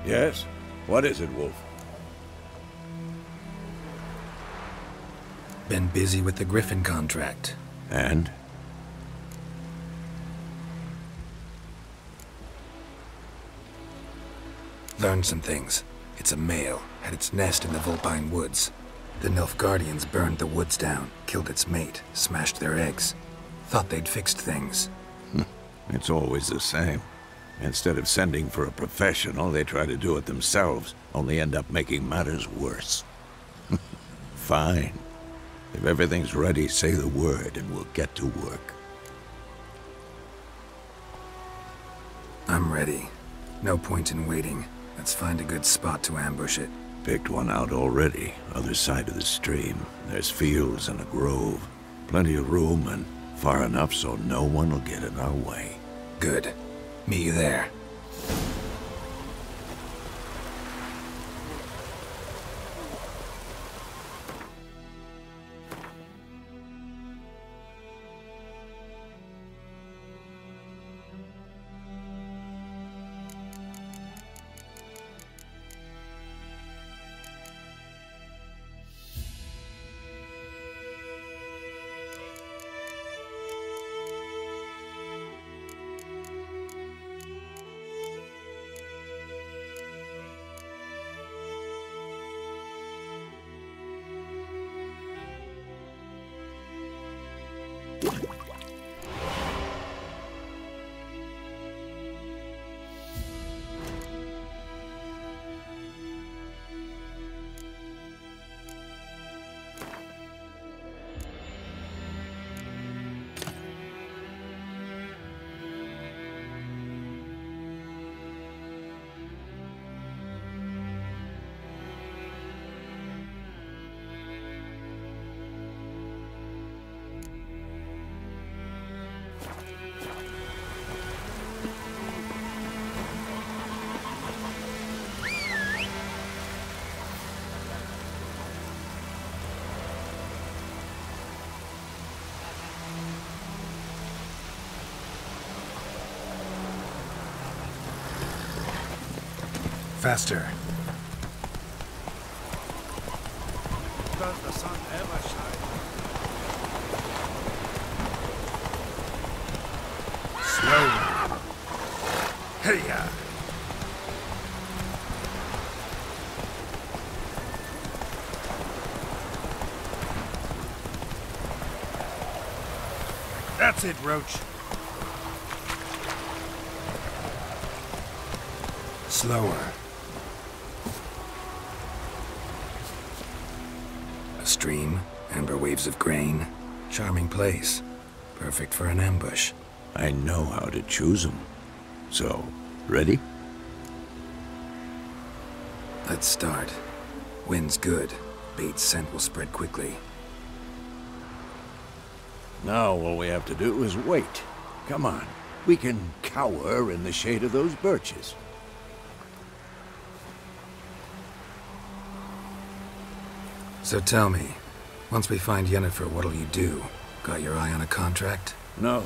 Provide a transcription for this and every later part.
Yes? What is it, Wolf? Been busy with the Griffin contract. And? Learned some things. It's a male, had its nest in the Vulpine Woods. The Nilfgaardians burned the woods down, killed its mate, smashed their eggs. Thought they'd fixed things. It's always the same. Instead of sending for a professional, they try to do it themselves, only end up making matters worse. Fine. If everything's ready, say the word and we'll get to work. I'm ready. No point in waiting. Let's find a good spot to ambush it. Picked one out already, other side of the stream. There's fields and a grove. Plenty of room and far enough so no one will get in our way. Good. Meet you there. Faster. Does the sun ever shine? Slowly. Hey-ya! That's it, Roach. Slower. A stream, amber waves of grain. Charming place. Perfect for an ambush. I know how to choose them. So, ready? Let's start. Wind's good. Bait's scent will spread quickly. Now all we have to do is wait. Come on. We can cower in the shade of those birches. So tell me, once we find Yennefer, what'll you do? Got your eye on a contract? No.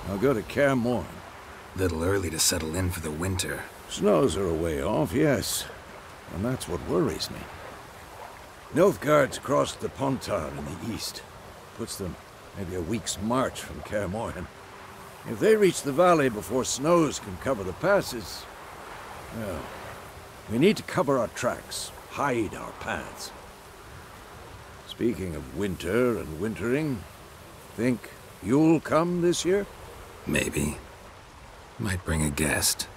I'll go to Kaer Morhen. Little early to settle in for the winter. Snows are a way off, yes. And that's what worries me. Nilfgaard's crossed the Pontar in the east. Puts them maybe a week's march from Kaer Morhen. If they reach the valley before snows can cover the passes, well, we need to cover our tracks, hide our paths. Speaking of winter and wintering, think you'll come this year? Maybe. Might bring a guest.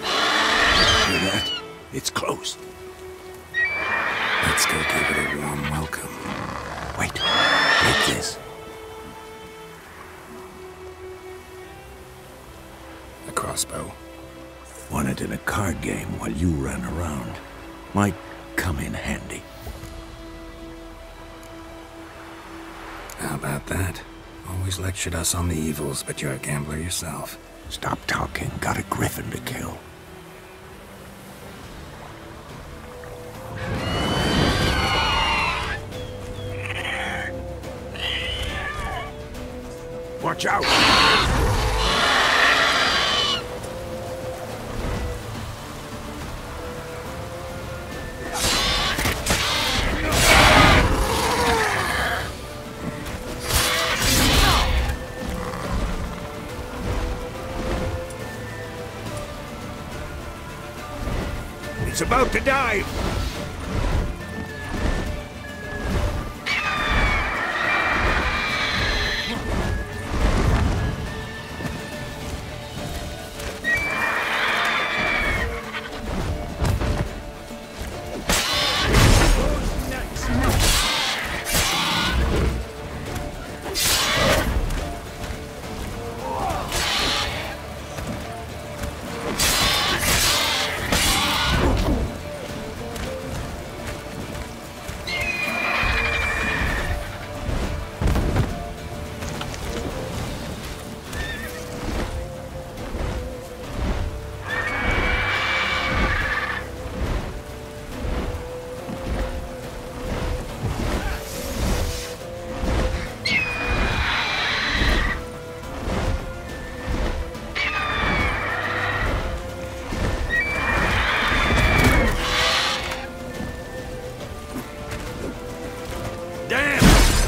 Hear that? It's close. Let's go give it a warm welcome. Wait, take this. A crossbow. Won it in a card game while you ran around. Might come in handy. How about that? Always lectured us on the evils, but you're a gambler yourself. Stop talking. Got a Griffin to kill. Watch out! It's about to dive!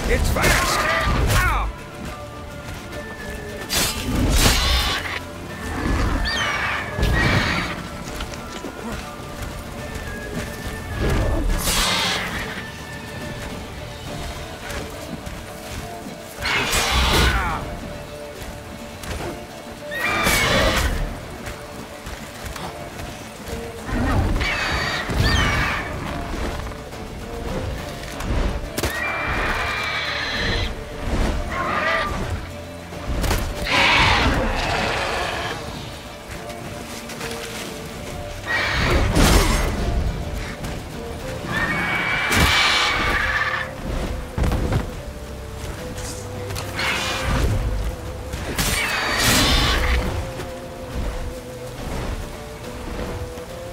It's fast! Ow!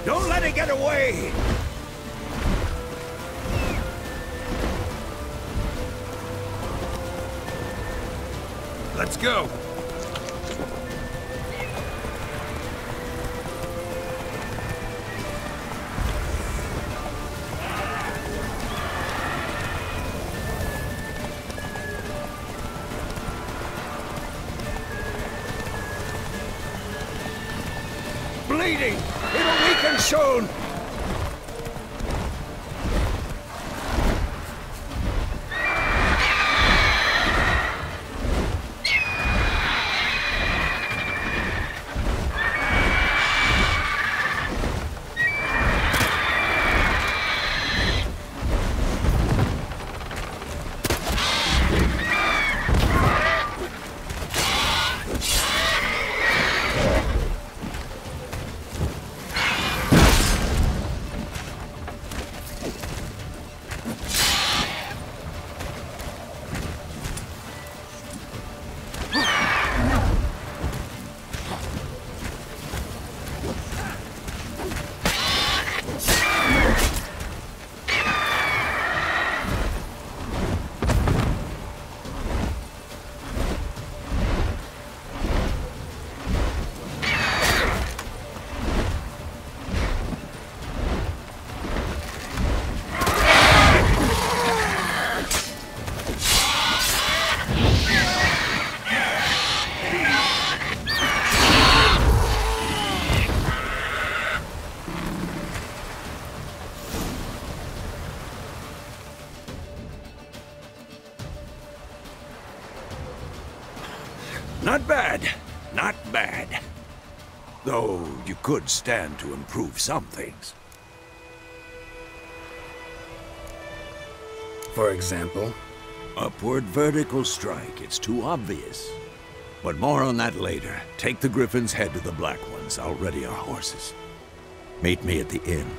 Don't let it get away! Let's go! Bleeding! It'll weaken soon! Not bad. Not bad. Though you could stand to improve some things. For example? Upward vertical strike. It's too obvious. But more on that later. Take the Griffin's head to the Black Ones. I'll ready our horses. Meet me at the inn.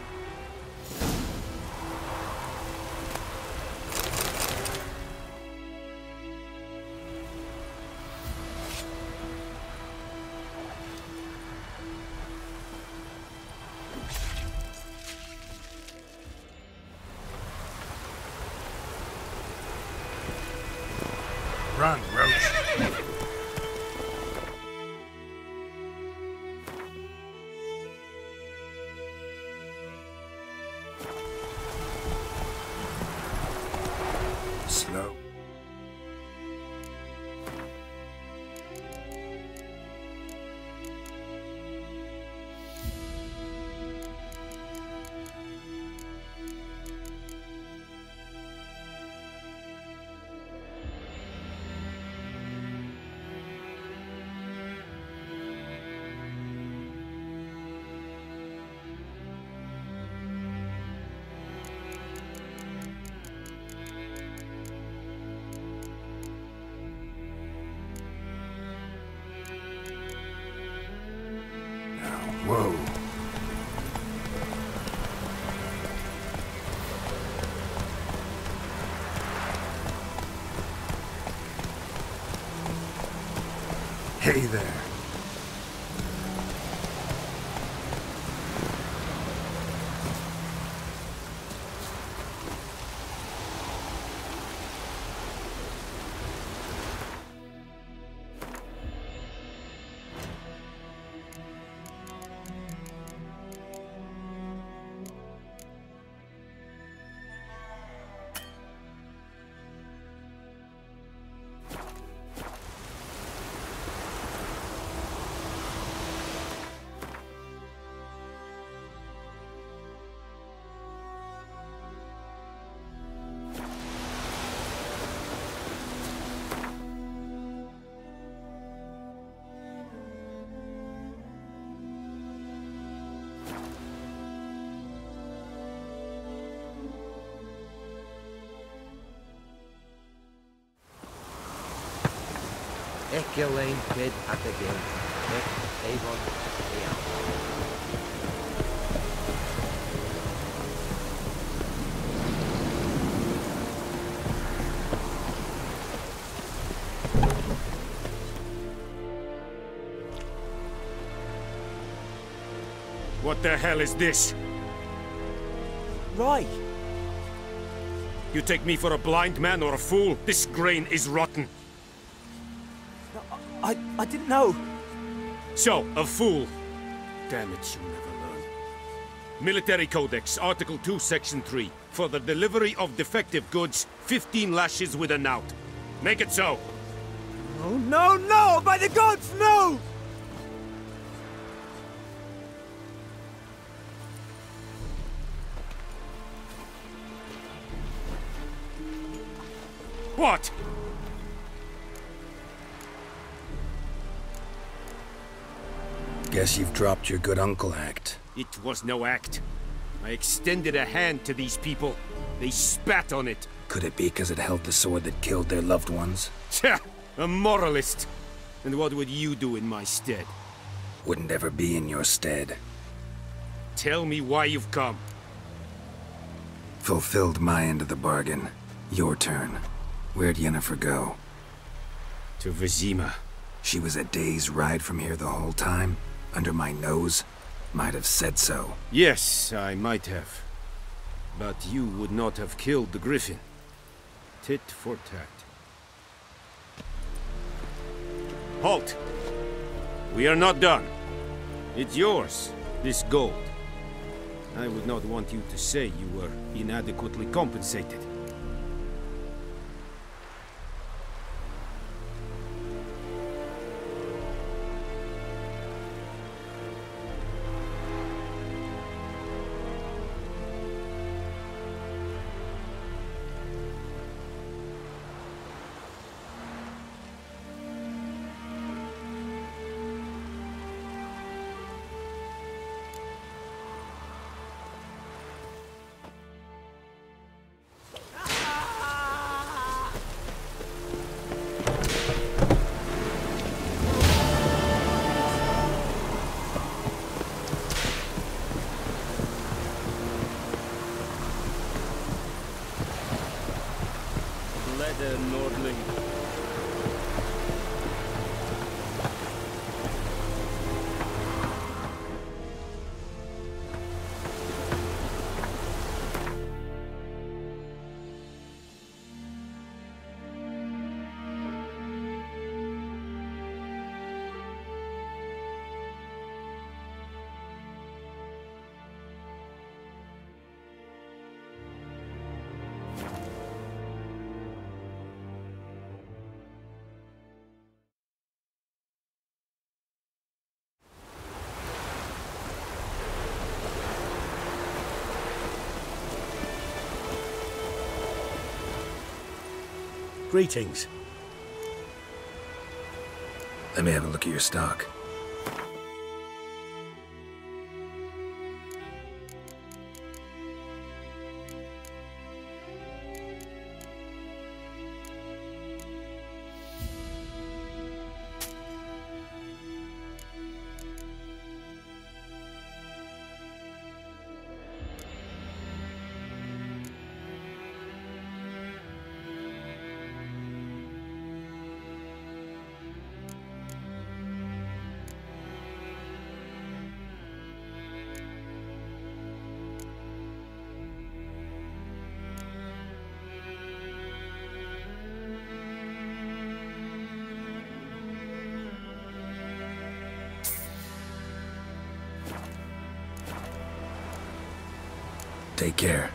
Run, Roach. Slow. Whoa. Hey there. Echelane kid at the game. Avon, What the hell is this? Right. You take me for a blind man or a fool? This grain is rotten. I didn't know. So, a fool. Damn it, you never learn. Military Codex, Article 2, Section 3. For the delivery of defective goods, 15 lashes with a knout. Make it so. Oh, no, no! By the gods, no! What? Guess you've dropped your good uncle act. It was no act. I extended a hand to these people. They spat on it. Could it be because it held the sword that killed their loved ones? Tja, a moralist. And what would you do in my stead? Wouldn't ever be in your stead. Tell me why you've come. Fulfilled my end of the bargain. Your turn. Where'd Yennefer go? To Vizima. She was a day's ride from here the whole time? Under my nose? Might have said so. Yes, I might have. But you would not have killed the Griffin. Tit for tat. Halt! We are not done. It's yours, this gold. I would not want you to say you were inadequately compensated. Leather Nordling. Greetings. Let me have a look at your stock. Take care.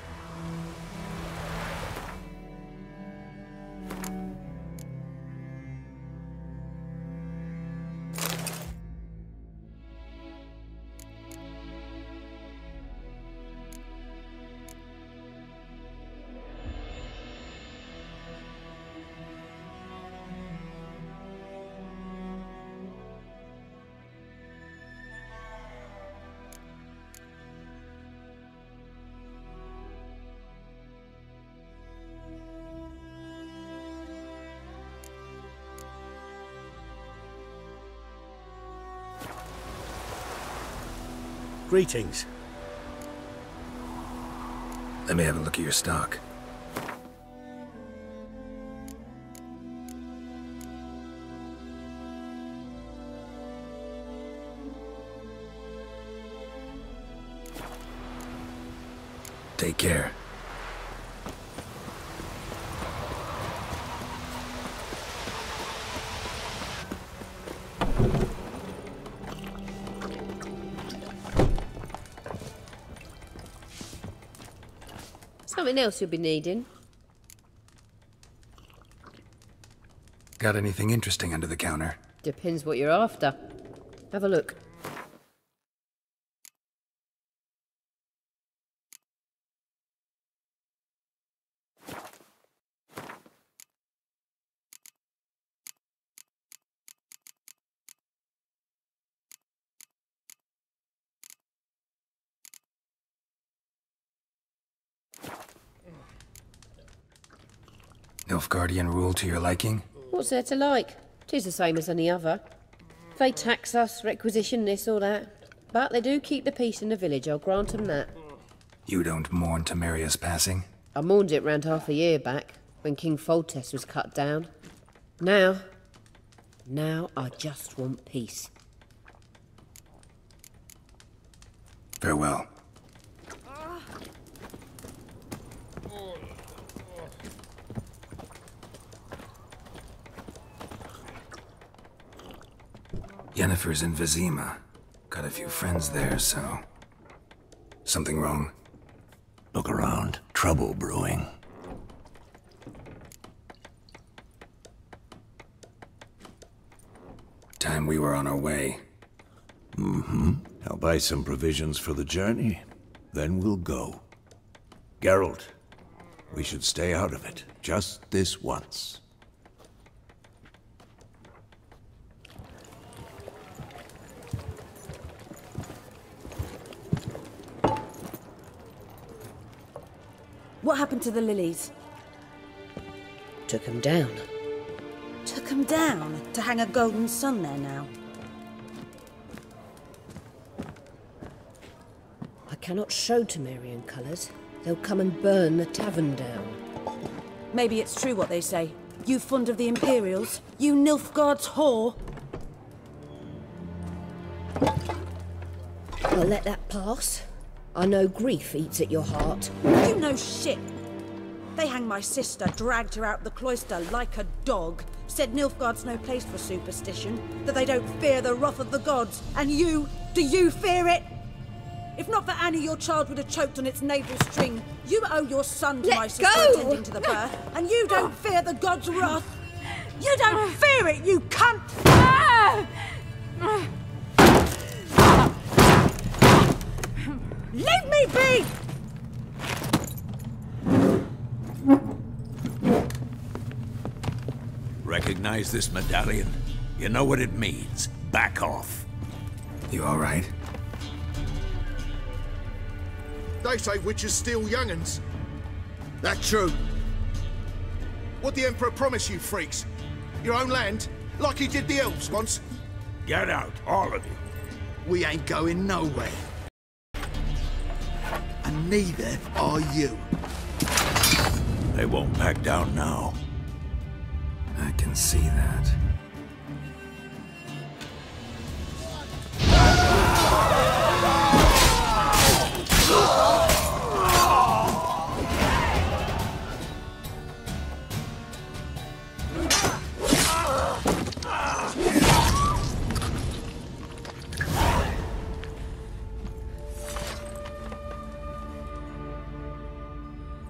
Greetings. Let me have a look at your stock. Take care. Something else you'll be needing? Got anything interesting under the counter? Depends what you're after. Have a look. Nilfgaardian rule to your liking? What's there to like? 'Tis the same as any other. They tax us, requisition this or that. But they do keep the peace in the village, I'll grant 'em that. You don't mourn Temeria's passing? I mourned it round half a year back, when King Foltest was cut down. Now I just want peace. Farewell. Yennefer's in Vizima. Got a few friends there, so... Something wrong? Look around. Trouble brewing. Time we were on our way. I'll buy some provisions for the journey. Then we'll go. Geralt, we should stay out of it. Just this once. What happened to the lilies? Took 'em down. Took 'em down to hang a golden sun there now. I cannot show Temerian colours. They'll come and burn the tavern down. Maybe it's true what they say. You fond of the Imperials? You Nilfgaard's whore? I'll let that pass. I know grief eats at your heart. You know shit. They hanged my sister, dragged her out the cloister like a dog. Said Nilfgaard's no place for superstition, that they don't fear the wrath of the gods. And you, do you fear it? If not for Annie, your child would have choked on its navel string. You owe your son to my sister attending to the birth, and you don't fear the gods' wrath. You don't fear it, you cunt! Leave me be! recognize this medallion? You know what it means. Back off. You all right? They say witches steal young'uns. That true? What the Emperor promise you, freaks? Your own land? Like he did the elves once? Get out, all of you. We ain't going nowhere. And neither are you. They won't back down now. I can see that.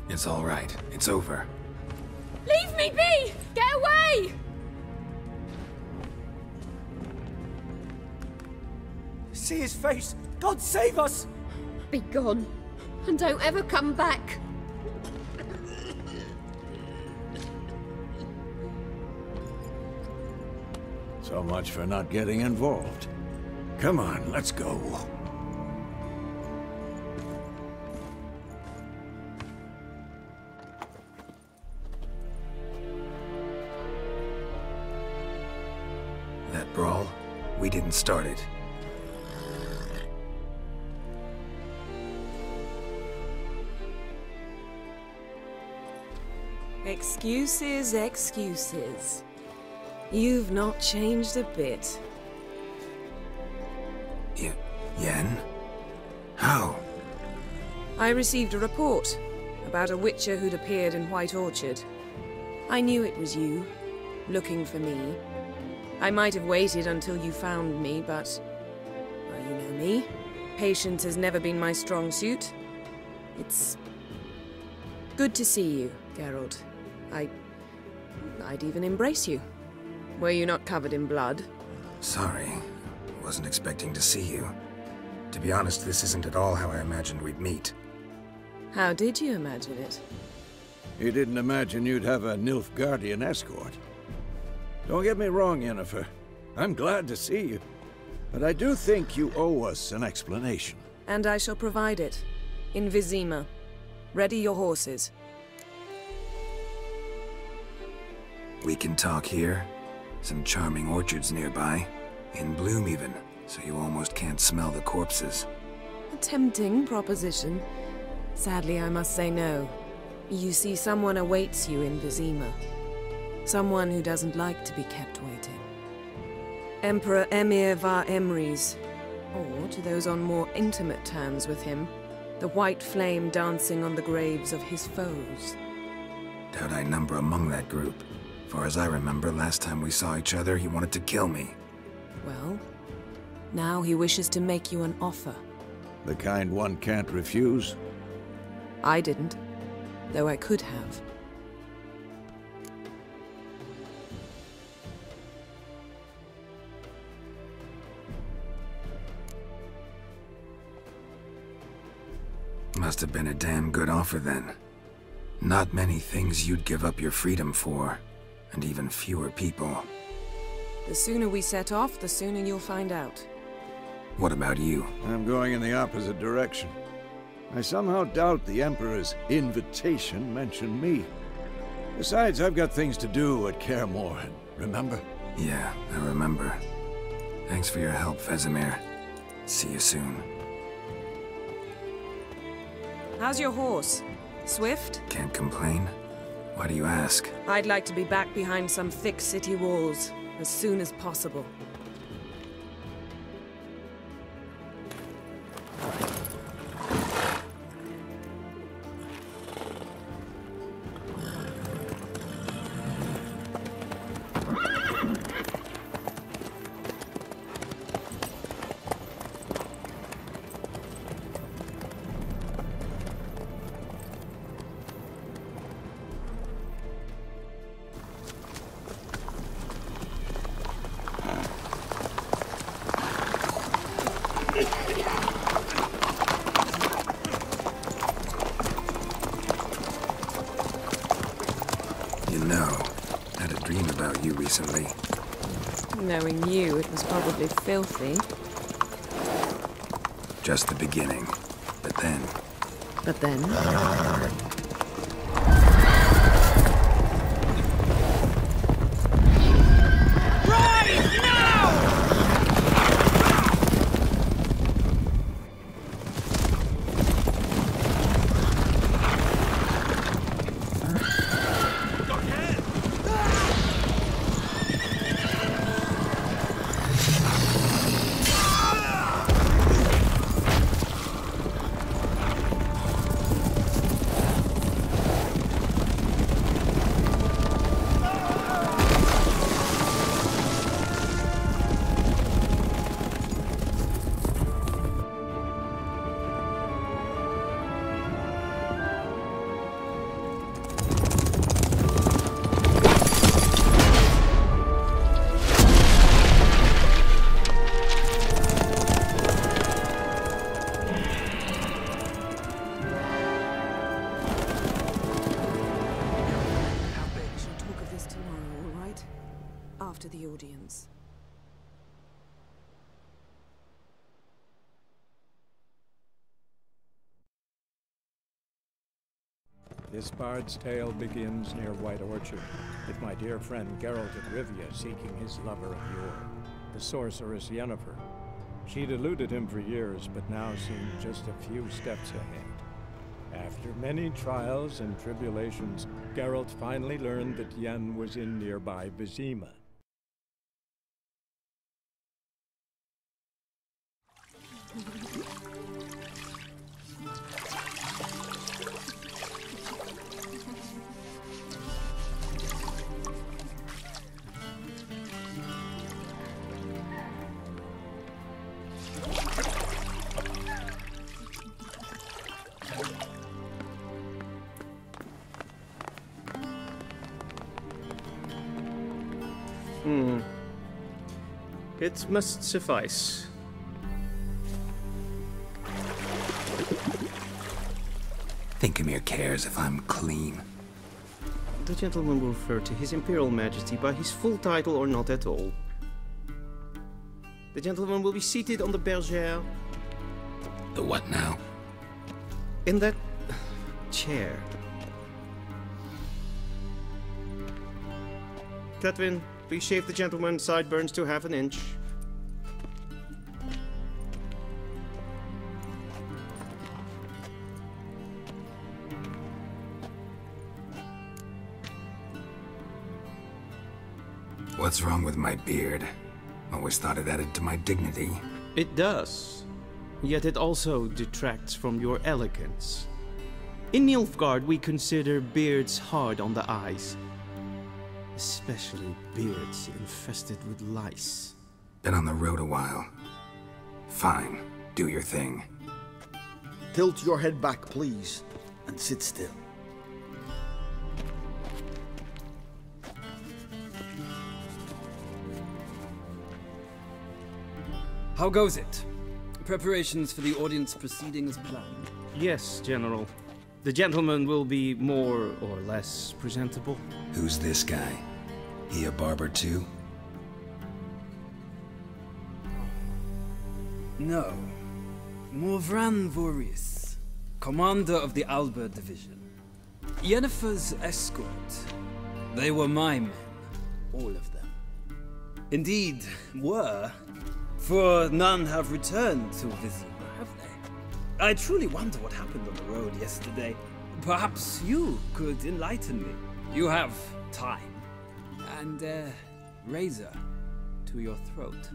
It's all right. It's over. Leave me be! Get away! See his face! God save us! Be gone, and don't ever come back. So much for not getting involved. Come on, let's go. That brawl, we didn't start it. Excuses, excuses. You've not changed a bit. Yen? How? I received a report about a witcher who'd appeared in White Orchard. I knew it was you, looking for me. I might have waited until you found me, but... well, you know me. Patience has never been my strong suit. It's... good to see you, Geralt. I'd even embrace you. Were you not covered in blood? Sorry. Wasn't expecting to see you. To be honest, this isn't at all how I imagined we'd meet. How did you imagine it? You didn't imagine you'd have a Nilfgaardian escort. Don't get me wrong, Yennefer. I'm glad to see you. But I do think you owe us an explanation. And I shall provide it. In Vizima. Ready your horses. We can talk here. Some charming orchards nearby. In bloom even, so you almost can't smell the corpses. A tempting proposition. Sadly, I must say no. You see, someone awaits you in Vizima. Someone who doesn't like to be kept waiting. Emperor Emir var Emrys. Or, to those on more intimate terms with him, the white flame dancing on the graves of his foes. Doubt I number among that group. Far as I remember, last time we saw each other, he wanted to kill me. Well, now he wishes to make you an offer. The kind one can't refuse? I didn't, though I could have. Must have been a damn good offer then. Not many things you'd give up your freedom for, and even fewer people. The sooner we set off, the sooner you'll find out. What about you? I'm going in the opposite direction. I somehow doubt the Emperor's invitation mentioned me. Besides, I've got things to do at Kaer Morhen, remember? Yeah, I remember. Thanks for your help, Vesemir. See you soon. How's your horse? Swift? Can't complain. Why do you ask? I'd like to be back behind some thick city walls as soon as possible. You know, I had a dream about you recently. Knowing you, it was probably filthy. Just the beginning. But then... But then? After the audience. This bard's tale begins near White Orchard, with my dear friend Geralt of Rivia seeking his lover of yore, the sorceress Yennefer. She'd eluded him for years, but now seemed just a few steps ahead. After many trials and tribulations, Geralt finally learned that Yen was in nearby Vizima. It must suffice. Thinkamere cares if I'm clean. The gentleman will refer to His Imperial Majesty by his full title or not at all. The gentleman will be seated on the bergère. The what now? In that chair. Catwin, please shave the gentleman's sideburns to half an inch. What's wrong with my beard? Always thought it added to my dignity. It does. Yet it also detracts from your elegance. In Nilfgaard, we consider beards hard on the eyes. Especially beards infested with lice. Been on the road a while. Fine, do your thing. Tilt your head back, please, and sit still. How goes it? Preparations for the audience proceeding as planned? Yes, General. The gentleman will be more or less presentable. Who's this guy? He a barber too? No. Morvran Voorhis, commander of the Alba Division. Yennefer's escort. They were my men, all of them. Indeed, were. For none have returned to Vizima, have they? I truly wonder what happened on the road yesterday. Perhaps you could enlighten me. You have time. And a razor to your throat.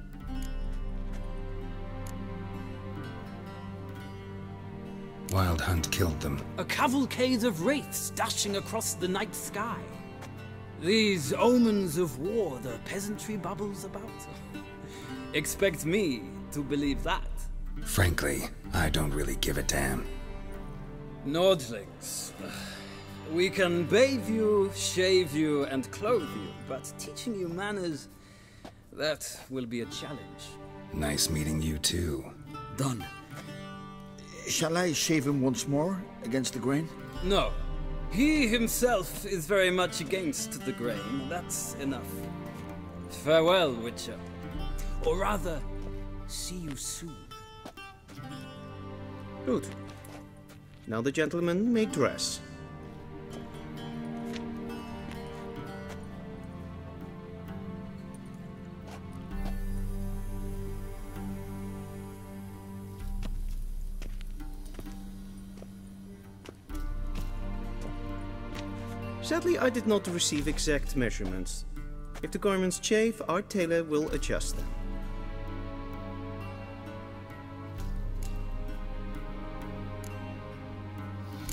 Wild Hunt killed them. A cavalcade of wraiths dashing across the night sky. These omens of war the peasantry bubbles about. Expect me to believe that? Frankly, I don't really give a damn. Nordlings. We can bathe you, shave you, and clothe you, but teaching you manners, that will be a challenge. Nice meeting you too. Done. Shall I shave him once more, against the grain? No. He himself is very much against the grain, that's enough. Farewell, Witcher. Or rather, see you soon. Good. Now the gentleman may dress. Sadly, I did not receive exact measurements. If the garments chafe, our tailor will adjust them.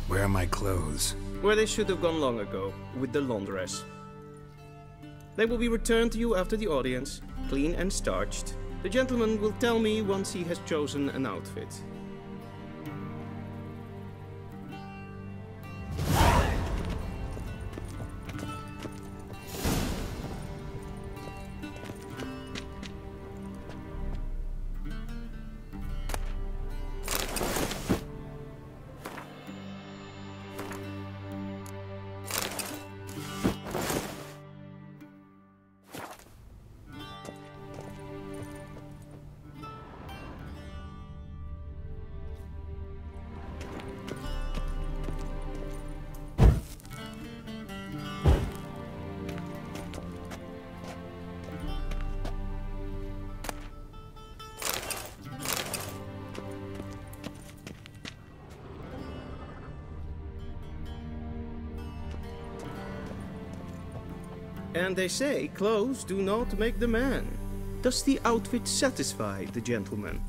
Where are my clothes? Where they should have gone long ago, with the laundress. They will be returned to you after the audience, clean and starched. The gentleman will tell me once he has chosen an outfit. And they say clothes do not make the man. Does the outfit satisfy the gentleman?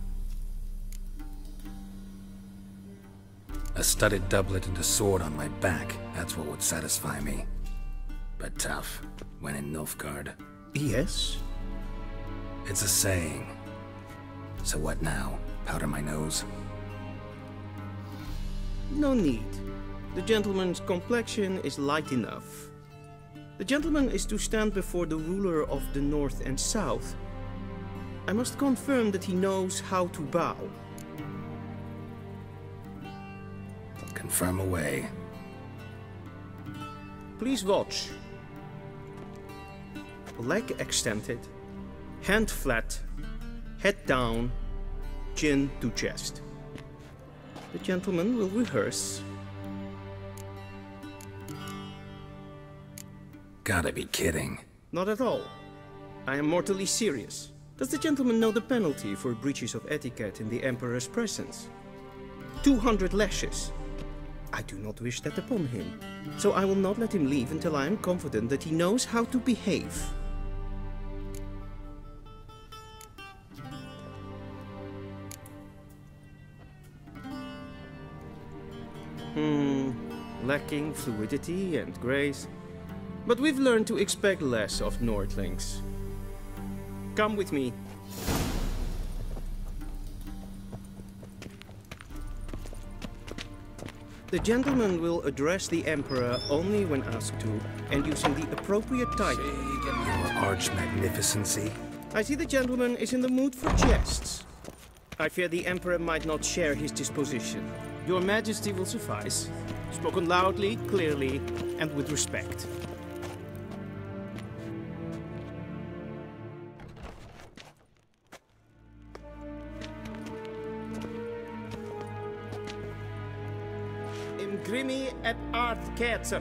A studded doublet and a sword on my back, that's what would satisfy me. But tough, when in Nilfgaard. Yes? It's a saying. So what now? Powder my nose? No need. The gentleman's complexion is light enough. The gentleman is to stand before the ruler of the North and South. I must confirm that he knows how to bow. Confirm away. Please watch. Leg extended, hand flat, head down, chin to chest. The gentleman will rehearse. Gotta be kidding. Not at all. I am mortally serious. Does the gentleman know the penalty for breaches of etiquette in the Emperor's presence? 200 lashes. I do not wish that upon him, so I will not let him leave until I am confident that he knows how to behave. Lacking fluidity and grace. But we've learned to expect less of Nordlings. Come with me. The gentleman will address the Emperor only when asked to, and using the appropriate title. Your Arch-Magnificency? I see the gentleman is in the mood for jests. I fear the Emperor might not share his disposition. Your Majesty will suffice. Spoken loudly, clearly, and with respect. Grimi eb art ketzer.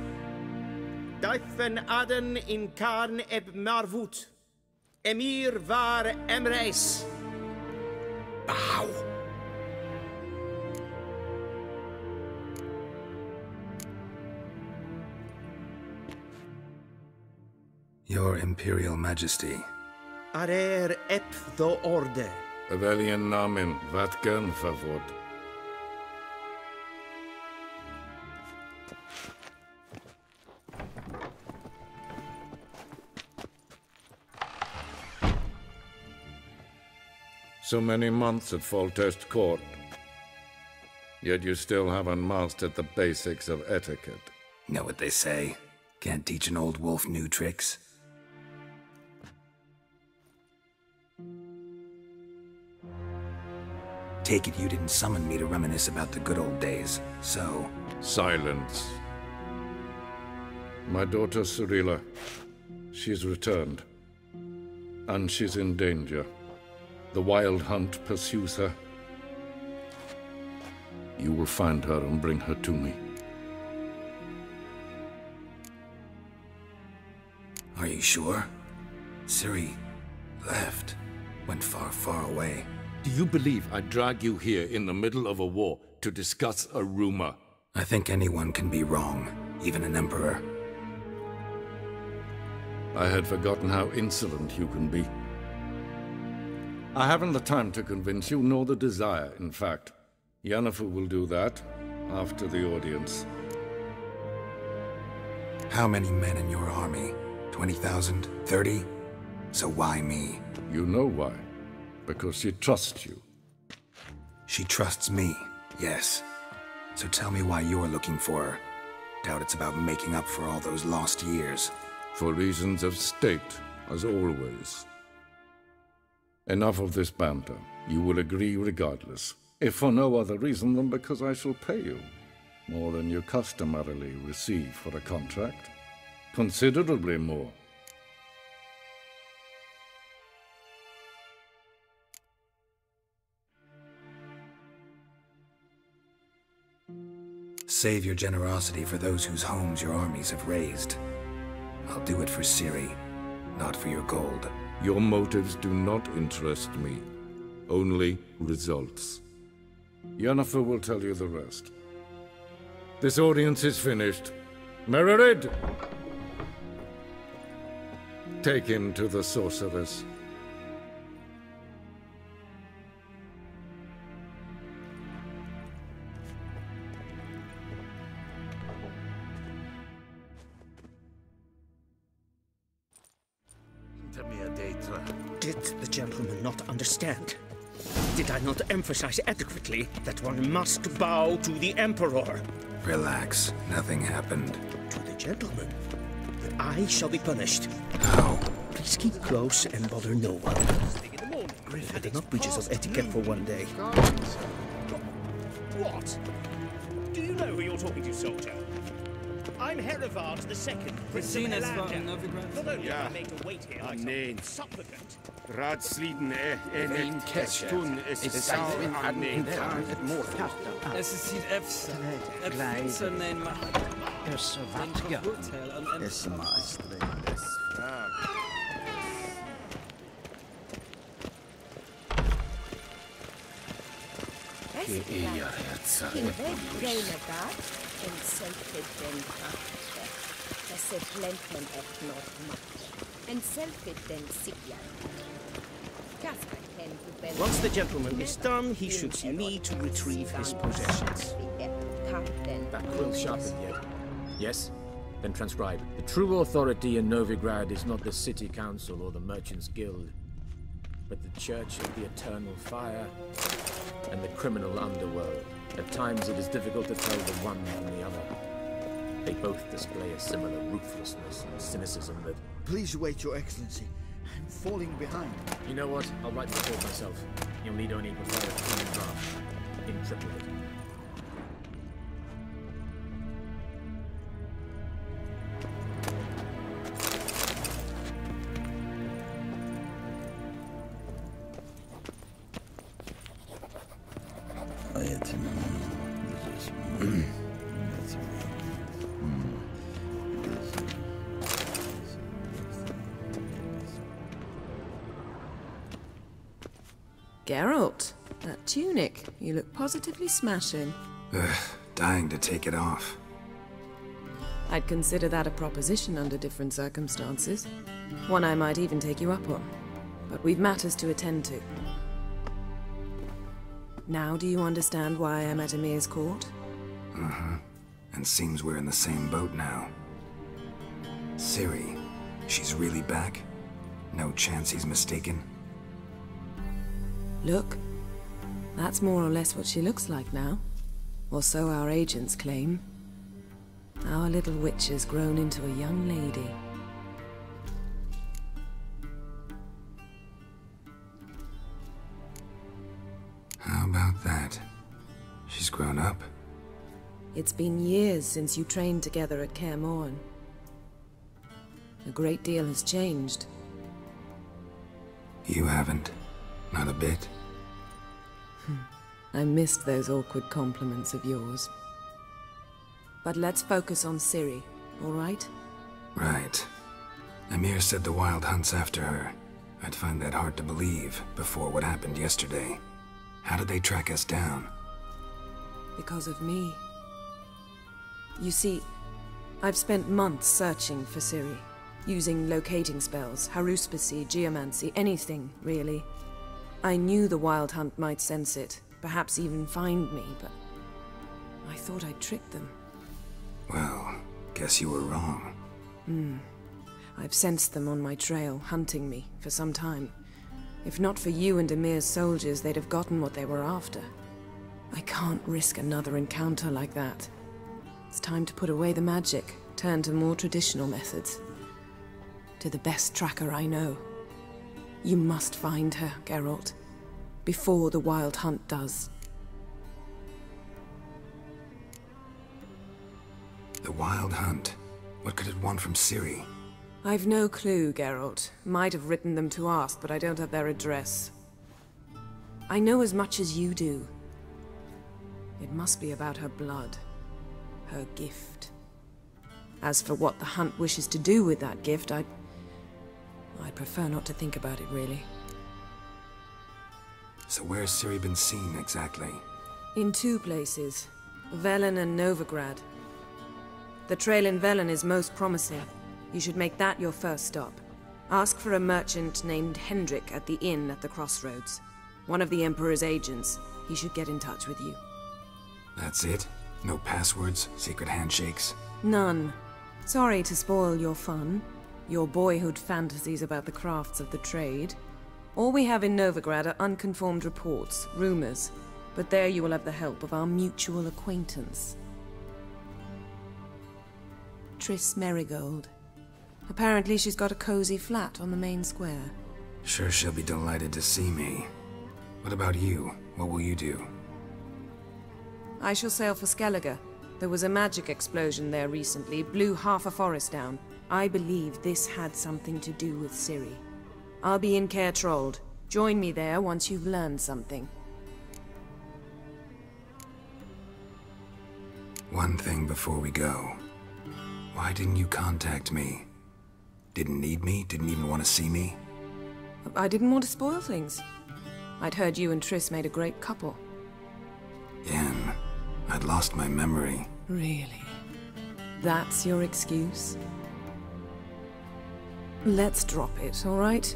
Duifen aden in karn eb marvoet. Emir var emreis. Bow. Your Imperial Majesty. Arer eb the orde. Weljen namen, wat kan favor? So many months at Foltest Court, yet you still haven't mastered the basics of etiquette. Know what they say? Can't teach an old wolf new tricks. Take it you didn't summon me to reminisce about the good old days, so... Silence. My daughter Cyrilla, she's returned. And she's in danger. The Wild Hunt pursues her. You will find her and bring her to me. Are you sure? Ciri left. Went far, far away. Do you believe I'd drag you here in the middle of a war to discuss a rumor? I think anyone can be wrong, even an emperor. I had forgotten how insolent you can be. I haven't the time to convince you, nor the desire, in fact. Yennefer will do that after the audience. How many men in your army? 20,000? 30? So why me? You know why. Because she trusts you. She trusts me, yes. So tell me why you're looking for her. Doubt it's about making up for all those lost years. For reasons of state, as always. Enough of this banter. You will agree regardless. If for no other reason than because I shall pay you. More than you customarily receive for a contract. Considerably more. Save your generosity for those whose homes your armies have razed. I'll do it for Ciri, not for your gold. Your motives do not interest me. Only results. Yennefer will tell you the rest. This audience is finished. Mererid! Take him to the sorceress. Did the gentleman not understand? Did I not emphasize adequately that one must bow to the Emperor? Relax. Nothing happened. To the gentleman. I shall be punished. How? Please keep close and bother no one. Griffin, enough breaches of etiquette for one day. What? Do you know who you're talking to, soldier? I'm Herivard II, Prince of Elander. Not only am I made to wait here like some supplicant. Raadsleden en kerstun is sauen aan neem. Es ist hier efter. Finser nein macht. Så vackert. Det är som Once the gentleman is done, he should see me to retrieve his possessions. That quill sharpened yet? Yes? Then transcribe. The true authority in Novigrad is not the city council or the merchants' guild, but the Church of the Eternal Fire and the criminal underworld. At times it is difficult to tell the one from the other. They both display a similar ruthlessness and cynicism that... Please wait, Your Excellency. I'm falling behind. You know what? I'll write the report myself. You'll need only prepare a clean draft. In triplicate. Geralt, that tunic. You look positively smashing. Ugh, dying to take it off. I'd consider that a proposition under different circumstances. One I might even take you up on. But we've matters to attend to. Now do you understand why I'm at Emir's court? Uh-huh. And seems we're in the same boat now. Ciri, she's really back? No chance he's mistaken? Look, that's more or less what she looks like now. Or so our agents claim. Our little witch has grown into a young lady. How about that? She's grown up? It's been years since you trained together at Kaer. A great deal has changed. You haven't? Not a bit? I missed those awkward compliments of yours. But let's focus on Ciri, all right? Right. Amir said the Wild Hunt's after her. I'd find that hard to believe before what happened yesterday. How did they track us down? Because of me. You see, I've spent months searching for Ciri, using locating spells, haruspicy, geomancy, anything, really. I knew the Wild Hunt might sense it, perhaps even find me, but I thought I'd tricked them. Well, guess you were wrong. I've sensed them on my trail, hunting me, for some time. If not for you and Amir's soldiers, they'd have gotten what they were after. I can't risk another encounter like that. It's time to put away the magic, turn to more traditional methods. To the best tracker I know. You must find her, Geralt. Before the Wild Hunt does. The Wild Hunt? What could it want from Ciri? I've no clue, Geralt. Might have written them to ask, but I don't have their address. I know as much as you do. It must be about her blood. Her gift. As for what the Hunt wishes to do with that gift, I prefer not to think about it, really. So where's Ciri been seen, exactly? In 2 places. Velen and Novigrad. The trail in Velen is most promising. You should make that your first stop. Ask for a merchant named Hendrik at the inn at the crossroads. One of the Emperor's agents. He should get in touch with you. That's it? No passwords, secret handshakes? None. Sorry to spoil your fun. Your boyhood fantasies about the crafts of the trade. All we have in Novigrad are unconfirmed reports, rumors. But there you will have the help of our mutual acquaintance. Triss Merigold. Apparently she's got a cozy flat on the main square. Sure she'll be delighted to see me. What about you? What will you do? I shall sail for Skellige. There was a magic explosion there recently, blew half a forest down. I believe this had something to do with Ciri. I'll be in Caer Trold. Join me there once you've learned something. One thing before we go. Why didn't you contact me? Didn't need me? Didn't even want to see me? I didn't want to spoil things. I'd heard you and Triss made a great couple. Yen, I'd lost my memory. Really? That's your excuse? Let's drop it, all right?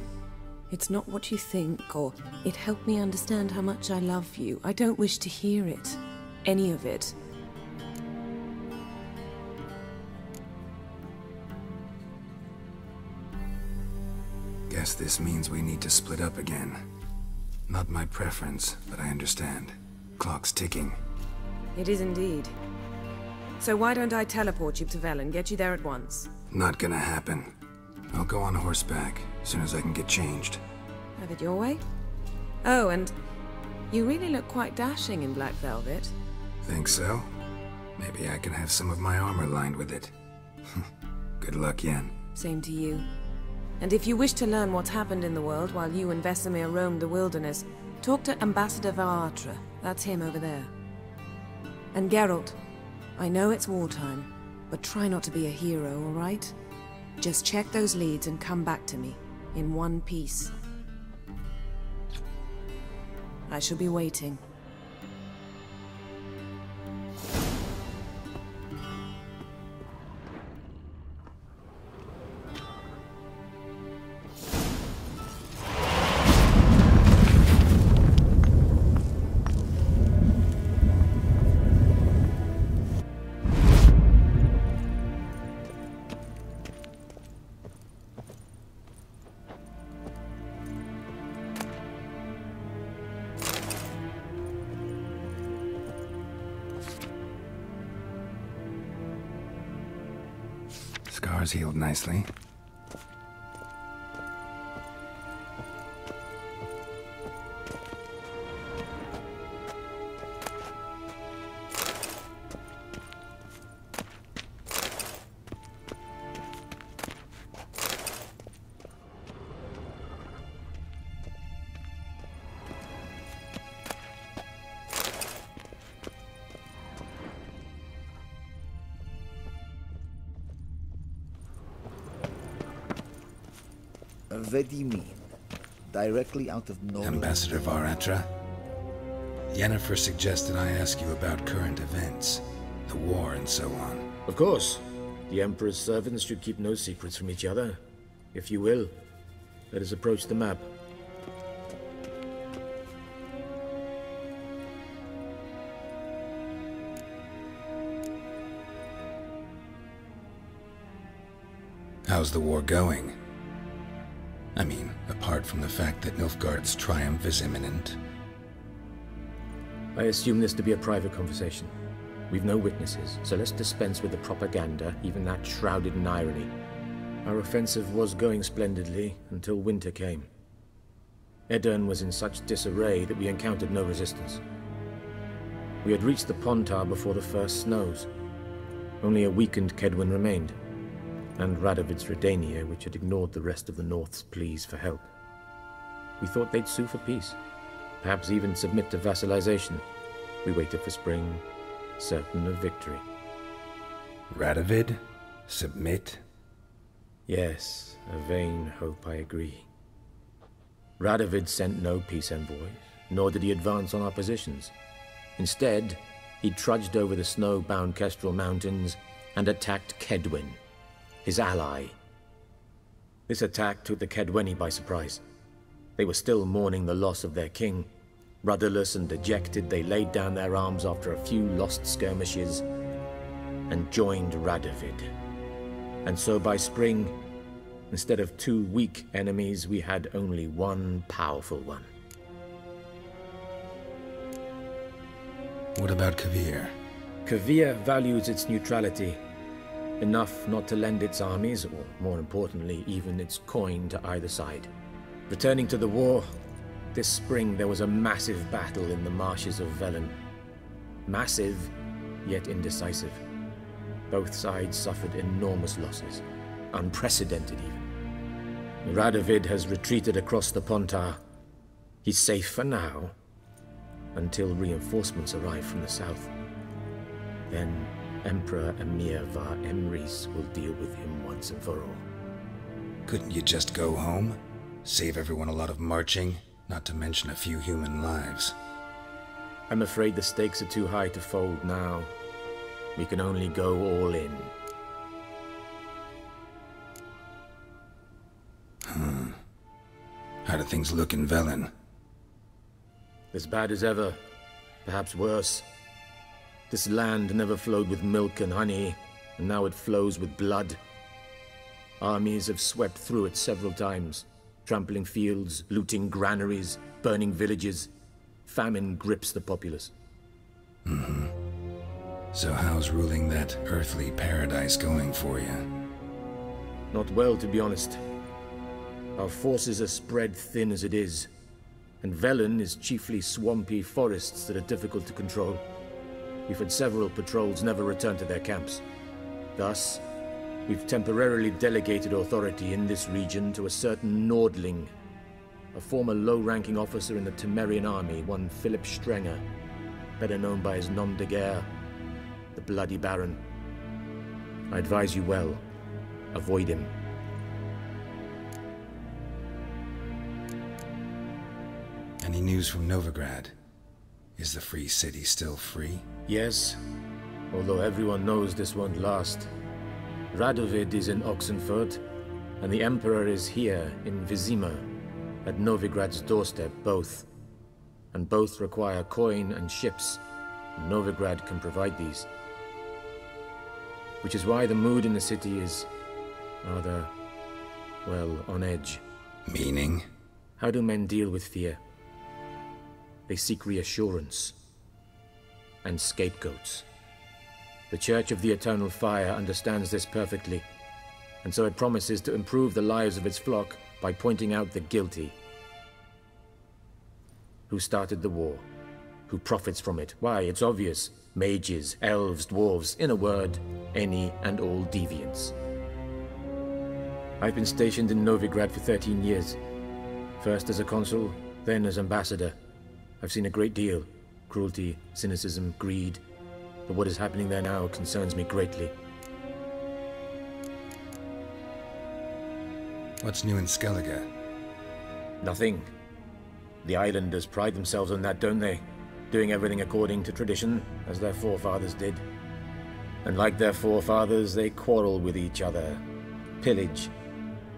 It's not what you think, or it helped me understand how much I love you. I don't wish to hear it. Any of it. Guess this means we need to split up again. Not my preference, but I understand. Clock's ticking. It is indeed. So why don't I teleport you to Velen, get you there at once? Not gonna happen. I'll go on horseback, as soon as I can get changed. Have it your way? Oh, and you really look quite dashing in black velvet. Think so? Maybe I can have some of my armor lined with it. Good luck, Yen. Same to you. And if you wish to learn what's happened in the world while you and Vesemir roamed the wilderness, talk to Ambassador Varatra. That's him over there. And Geralt, I know it's wartime, but try not to be a hero, all right? Just check those leads and come back to me, in one piece. I shall be waiting. Scars healed nicely. Vedimin, directly out of nowhere. Ambassador Varatra? Yennefer suggested I ask you about current events, the war and so on. Of course. The Emperor's servants should keep no secrets from each other. If you will, let us approach the map. How's the war going? I mean, apart from the fact that Nilfgaard's triumph is imminent. I assume this to be a private conversation. We've no witnesses, so let's dispense with the propaganda, even that shrouded in irony. Our offensive was going splendidly until winter came. Edirn was in such disarray that we encountered no resistance. We had reached the Pontar before the first snows. Only a weakened Kedwin remained, and Radovid's Redania, which had ignored the rest of the North's pleas for help. We thought they'd sue for peace, perhaps even submit to vassalization. We waited for spring, certain of victory. Radovid? Submit? Yes, a vain hope, I agree. Radovid sent no peace envoys, nor did he advance on our positions. Instead, he trudged over the snow-bound Kestrel Mountains and attacked Kedwin, his ally. This attack took the Kedweni by surprise. They were still mourning the loss of their king. Rudderless and dejected, they laid down their arms after a few lost skirmishes and joined Radovid. And so by spring, instead of 2 weak enemies, we had only one powerful one. What about Kavir? Kavir values its neutrality, enough not to lend its armies, or more importantly, even its coin to either side. Returning to the war, this spring there was a massive battle in the marshes of Velen. Massive, yet indecisive. Both sides suffered enormous losses, unprecedented even. Radovid has retreated across the Pontar. He's safe for now, until reinforcements arrive from the south. Then Emperor Emir Var Emrys will deal with him once and for all. Couldn't you just go home? Save everyone a lot of marching, not to mention a few human lives. I'm afraid the stakes are too high to fold now. We can only go all in. How do things look in Velen? As bad as ever, perhaps worse. This land never flowed with milk and honey, and now it flows with blood. Armies have swept through it several times, trampling fields, looting granaries, burning villages. Famine grips the populace. So how's ruling that earthly paradise going for you? Not well, to be honest. Our forces are spread thin as it is, and Velen is chiefly swampy forests that are difficult to control. We've had several patrols never return to their camps. Thus, we've temporarily delegated authority in this region to a certain Nordling, a former low-ranking officer in the Temerian army, one Philip Strenger, better known by his nom de guerre, the Bloody Baron. I advise you well, avoid him. Any news from Novigrad? Is the free city still free? Yes, although everyone knows this won't last. Radovid is in Oxenfurt, and the Emperor is here in Vizima, at Novigrad's doorstep, both. And both require coin and ships. Novigrad can provide these. Which is why the mood in the city is rather, well, on edge. Meaning? How do men deal with fear? They seek reassurance and scapegoats. The Church of the Eternal Fire understands this perfectly, and so it promises to improve the lives of its flock by pointing out the guilty. Who started the war? Who profits from it? Why, it's obvious. Mages, elves, dwarves, in a word, any and all deviants. I've been stationed in Novigrad for 13 years. First as a consul, then as ambassador. I've seen a great deal. Cruelty, cynicism, greed. But what is happening there now concerns me greatly. What's new in Skellige? Nothing. The islanders pride themselves on that, don't they? Doing everything according to tradition, as their forefathers did. And like their forefathers, they quarrel with each other, pillage,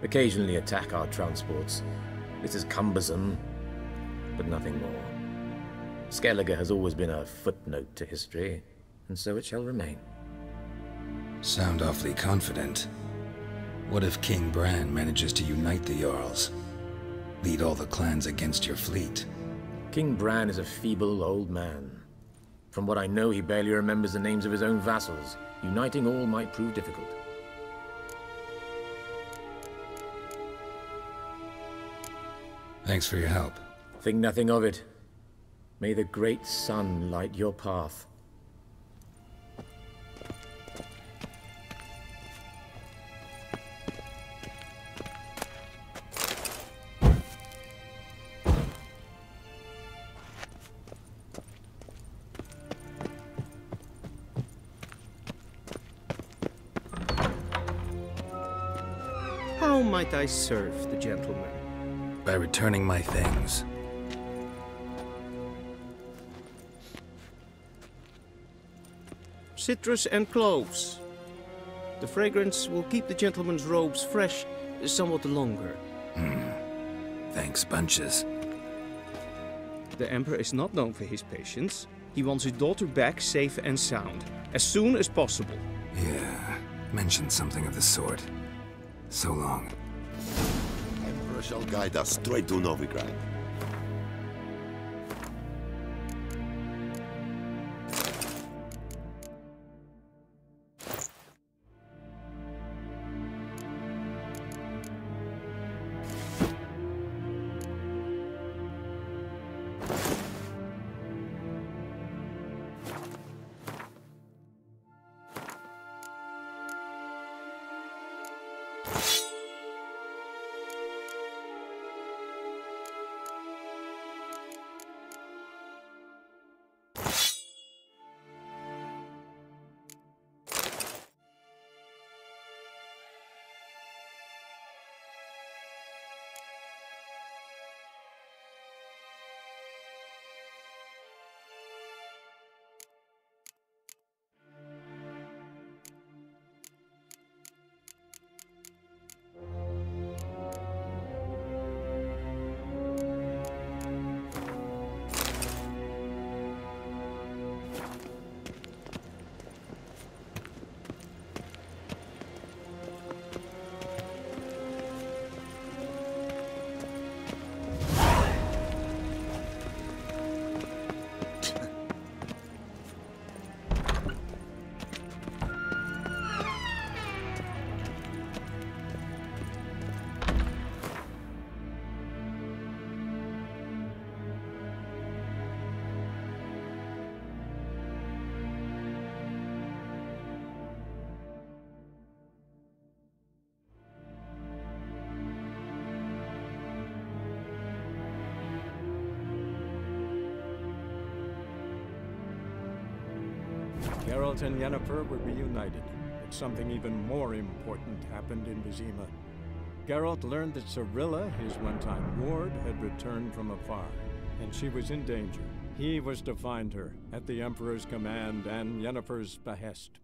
occasionally attack our transports. This is cumbersome, but nothing more. Skellige has always been a footnote to history, and so it shall remain. Sound awfully confident. What if King Bran manages to unite the Jarls? Lead all the clans against your fleet? King Bran is a feeble old man. From what I know, he barely remembers the names of his own vassals. Uniting all might prove difficult. Thanks for your help. Think nothing of it. May the great sun light your path. How might I serve the gentleman? By returning my things. Citrus and cloves. The fragrance will keep the gentleman's robes fresh somewhat longer. Thanks, bunches. The Emperor is not known for his patience. He wants his daughter back safe and sound, as soon as possible. Yeah, mentioned something of the sort. So long. Emperor shall guide us straight to Novigrad. Geralt and Yennefer were reunited, but something even more important happened in Vizima. Geralt learned that Cirilla, his one-time ward, had returned from afar, and she was in danger. He was to find her, at the Emperor's command and Yennefer's behest.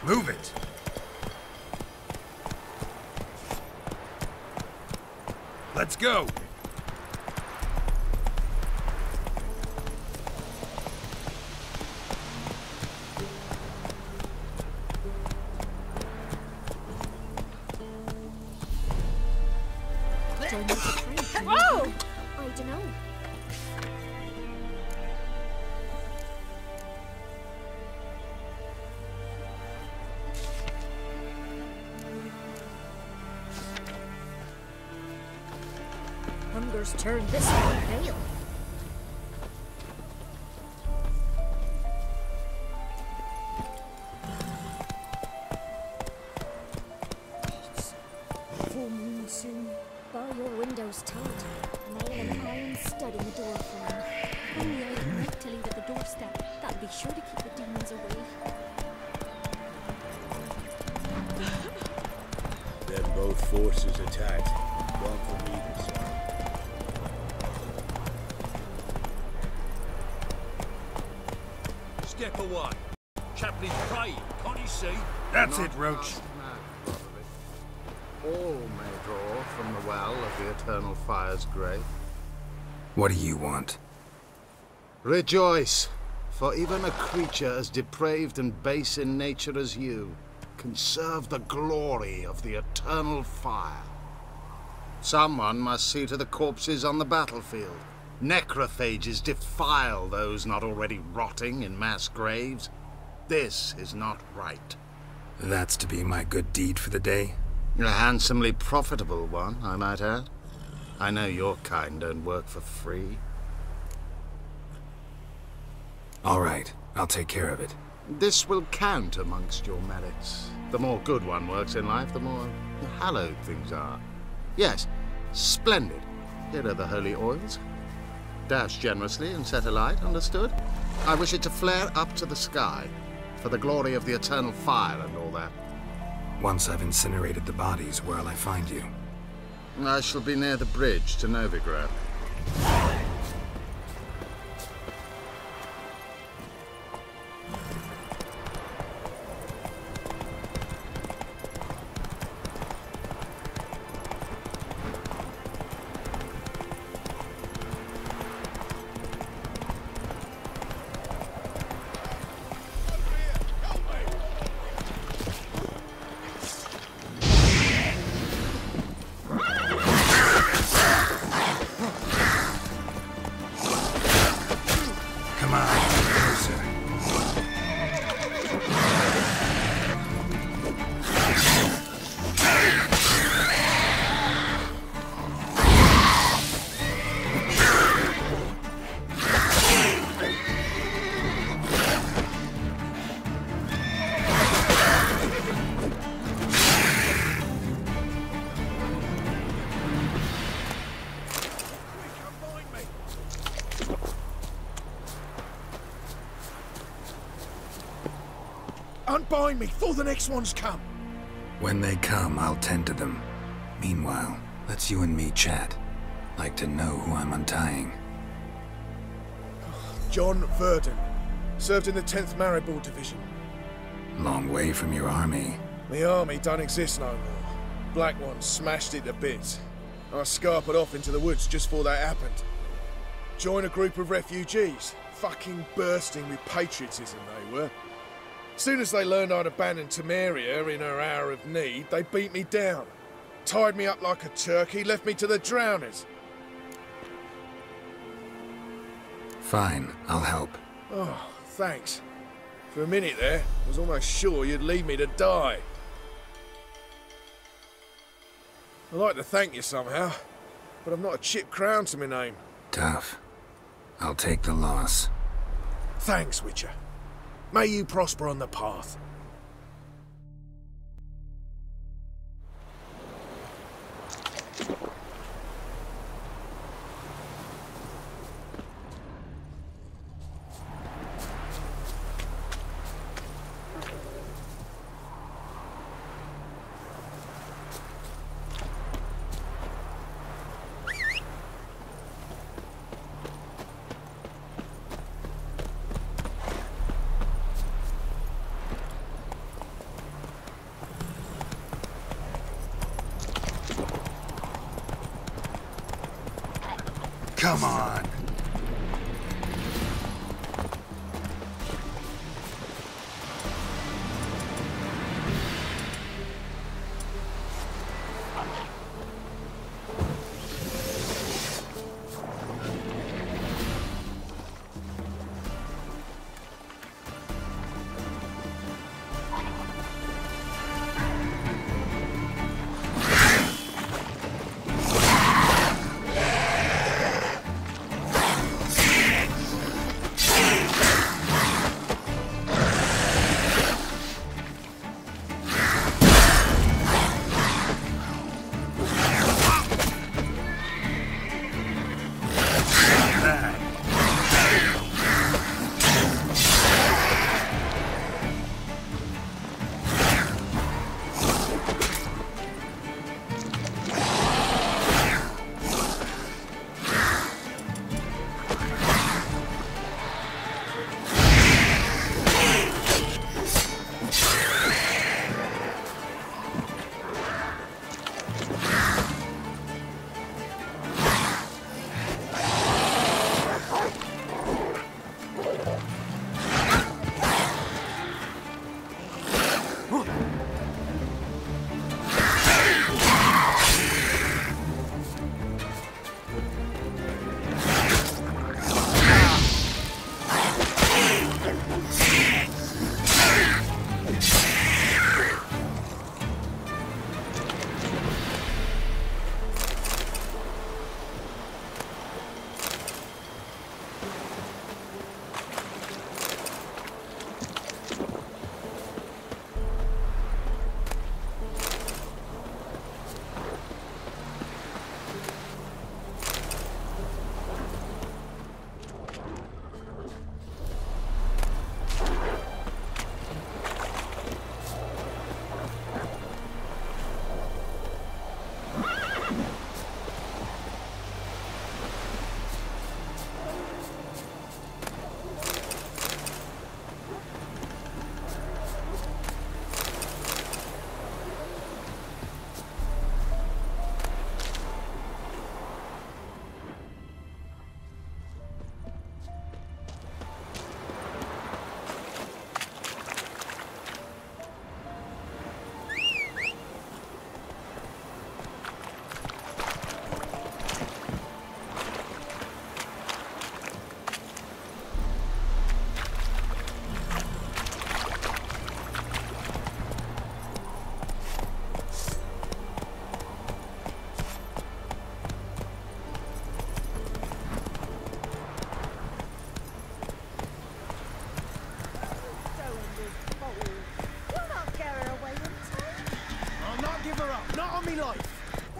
Move it! Let's go! Whoa! I don't know. Hunger's turned this way pale. Full moon soon. Bar your windows tight. Nail an iron stud in the door frame. Only I can wait till leave at the doorstep. That'll be sure to keep the demons away. Then both forces attacked. One from either side. Step away. Chaplain's praying, can't you see? That's it, Roach. All may draw from the well of the Eternal Fire's grave. What do you want? Rejoice, for even a creature as depraved and base in nature as you can serve the glory of the Eternal Fire. Someone must see to the corpses on the battlefield. Necrophages defile those not already rotting in mass graves. This is not right. That's to be my good deed for the day? A handsomely profitable one, I might add. I know your kind don't work for free. All right, I'll take care of it. This will count amongst your merits. The more good one works in life, the more hallowed things are. Yes, splendid. Here are the holy oils. Dash generously and set alight, understood? I wish it to flare up to the sky, for the glory of the Eternal Fire and all that. Once I've incinerated the bodies, where'll I find you? I shall be near the bridge to Novigrad. Unbind me before the next ones come. When they come, I'll tend to them. Meanwhile, let's you and me chat. Like to know who I'm untying. John Verdon. Served in the 10th Maribor Division. Long way from your army. The army don't exist no more. Black Ones smashed it to bits. I scarpered off into the woods just before that happened. Joined a group of refugees. Fucking bursting with patriotism they were. Soon as they learned I'd abandoned Temeria in her hour of need, they beat me down. Tied me up like a turkey, left me to the drowners. Fine, I'll help. Oh, thanks. For a minute there, I was almost sure you'd leave me to die. I'd like to thank you somehow, but I've not a chip crown to my name. Tough. I'll take the loss. Thanks, Witcher. May you prosper on the path. Come on.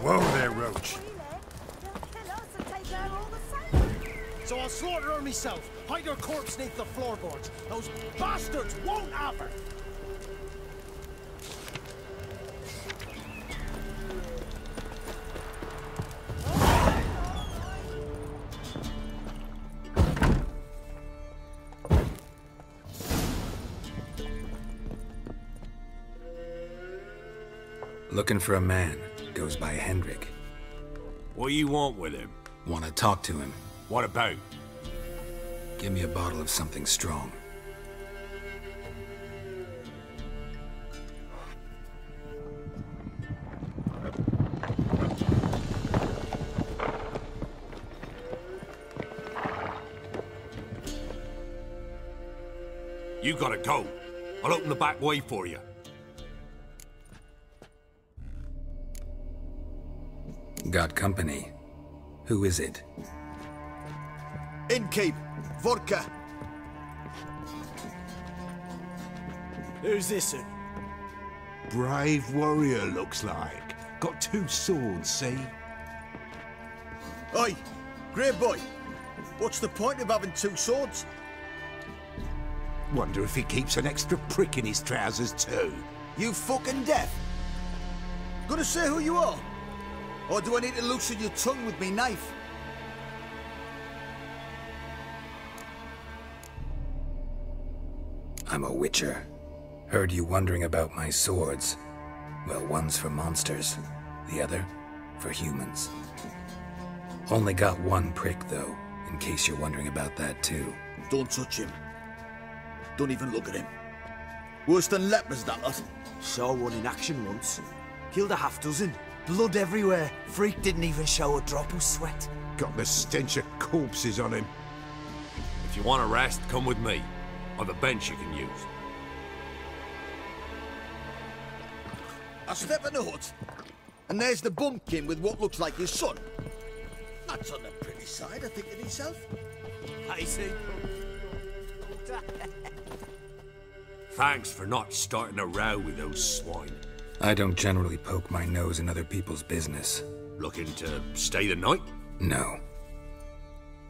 Whoa there, Roach. So I'll slaughter her myself, hide her corpse neath the floorboards. Those bastards won't have her! Looking for a man. Goes by Hendrik. What do you want with him? Want to talk to him. What about? Give me a bottle of something strong. You gotta go. I'll open the back way for you. Got company. Who is it? Innkeep, vodka. Who's this? Brave warrior, looks like. Got 2 swords, see? Oi, grey boy. What's the point of having 2 swords? Wonder if he keeps an extra prick in his trousers too. You fucking deaf? Gonna say who you are? Or do I need to loosen your tongue with me knife? I'm a witcher. Heard you wondering about my swords. Well, one's for monsters, the other for humans. Only got one prick, though, in case you're wondering about that, too. Don't touch him. Don't even look at him. Worse than lepers, that lot. Saw one in action once. Killed a half dozen. Blood everywhere. Freak didn't even show a drop of sweat. Got the stench of corpses on him. If you want a rest, come with me. I've a bench you can use. I step in the hut, and there's the bumpkin with what looks like his son. That's on the pretty side, I think to himself. I see. Thanks for not starting a row with those swine. I don't generally poke my nose in other people's business. Looking to stay the night? No.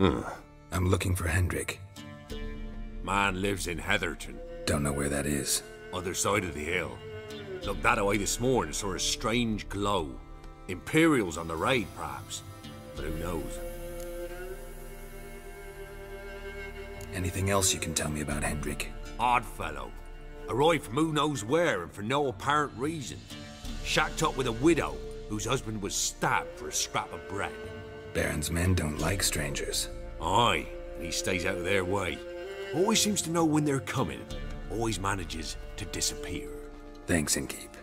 I'm looking for Hendrik. Man lives in Heatherton. Don't know where that is. Other side of the hill. Looked that away this morning, saw a strange glow. Imperials on the raid, perhaps. But who knows? Anything else you can tell me about Hendrik? Odd fellow. Arrived from who knows where and for no apparent reason. Shacked up with a widow whose husband was stabbed for a scrap of bread. Baron's men don't like strangers. Aye, and he stays out of their way. Always seems to know when they're coming. Always manages to disappear. Thanks, Innkeep.